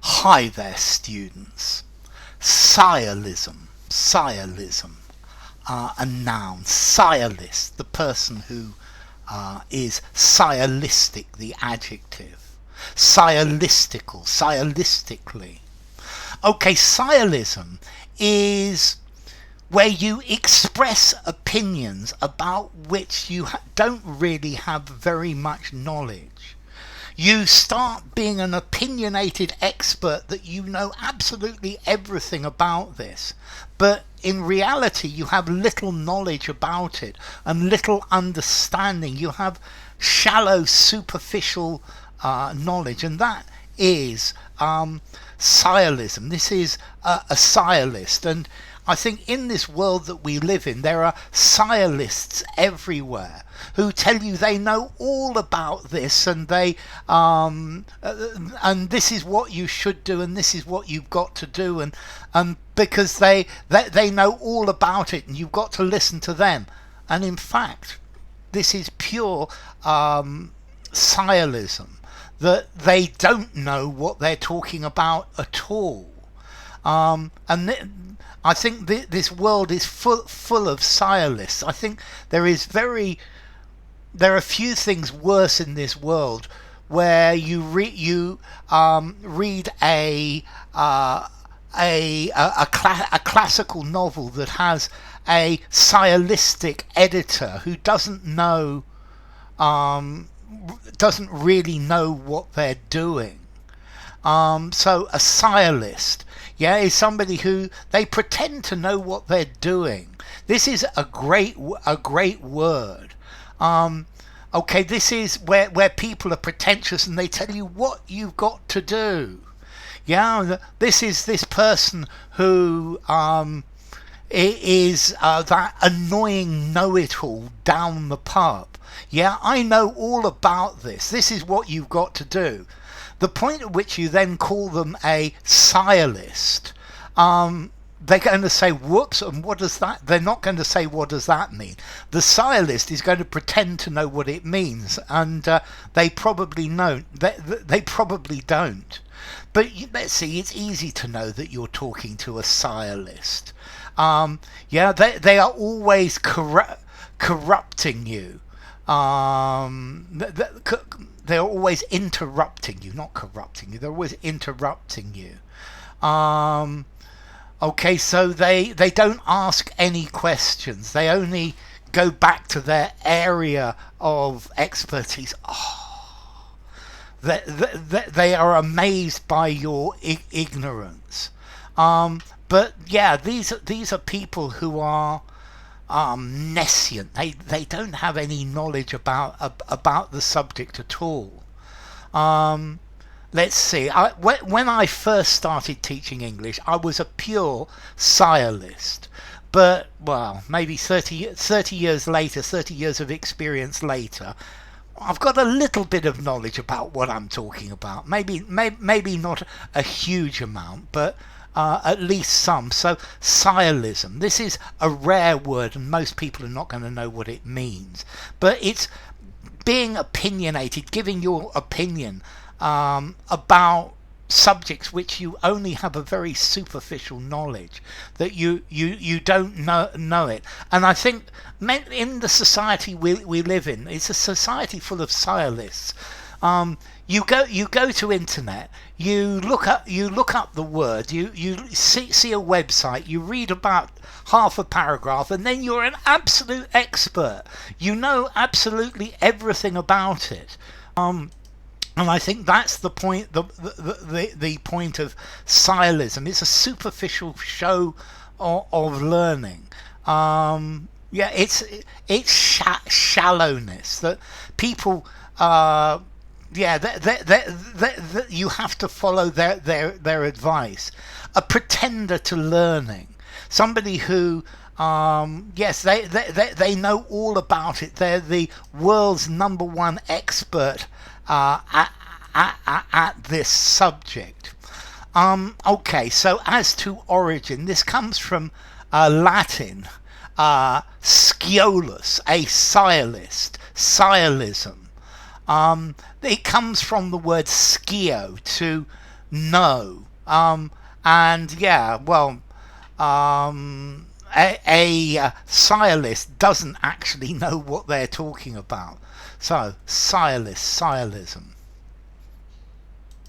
Hi there, students. Sciolism, a noun. Sciolist, the person who is sciolistic, the adjective. Sciolistically. Okay, sciolism is where you express opinions about which you don't really have very much knowledge. You start being an opinionated expert that you know absolutely everything about this, but in reality you have little knowledge about it and little understanding. You have shallow, superficial knowledge, and that is sciolism. This is a sciolist, and I think in this world that we live in, there are sciolists everywhere who tell you they know all about this, and and this is what you should do, and this is what you've got to do, and because they know all about it, and you've got to listen to them. And in fact, this is pure sciolism, that they don't know what they're talking about at all. I think this world is full of sciolists. I think there are few things worse in this world where you read a classical novel that has a sciolistic editor who doesn't really know what they're doing. So a sciolist, is somebody who they pretend to know what they're doing. This is a great word. Okay, this is where people are pretentious and they tell you what you've got to do. This is this person who is that annoying know-it-all down the pub. I know all about this. This is what you've got to do. The point at which you then call them a sciolist, they're going to say, whoops, and what does that? They're not going to say, what does that mean? The sciolist is going to pretend to know what it means, and they probably know. They probably don't. But let's see, it's easy to know that you're talking to a sciolist. They are always corrupting you. They're always interrupting you, not corrupting you. They're always interrupting you. Okay, so they don't ask any questions. They only go back to their area of expertise. They are amazed by your ignorance. But these are people who are nescient. They don't have any knowledge about the subject at all. Let's see. When I first started teaching English, I was a pure sciolist. But maybe 30 years later, 30 years of experience later, I've got a little bit of knowledge about what I'm talking about. Maybe not a huge amount, but at least some. So sciolism, this is a rare word and most people are not going to know what it means, but it's being opinionated, giving your opinion about subjects which you only have a very superficial knowledge, that you don't know it. And I think in the society we live in, it's a society full of sciolists. You go to internet, you look up the word, you see a website, you read about half a paragraph, and then you're an absolute expert. You know absolutely everything about it. And I think that's the point. The point of sciolism. It's a superficial show of learning. It's shallowness that people. You have to follow their advice. A pretender to learning, somebody who they know all about it. They're the world's #1 expert at this subject. Okay, so as to origin, this comes from Latin, sciolus, a sciolist, sciolism. It comes from the word scio, to No. And yeah, well, a Sciolist doesn't actually know what they're talking about. So, Sciolist Sciolism.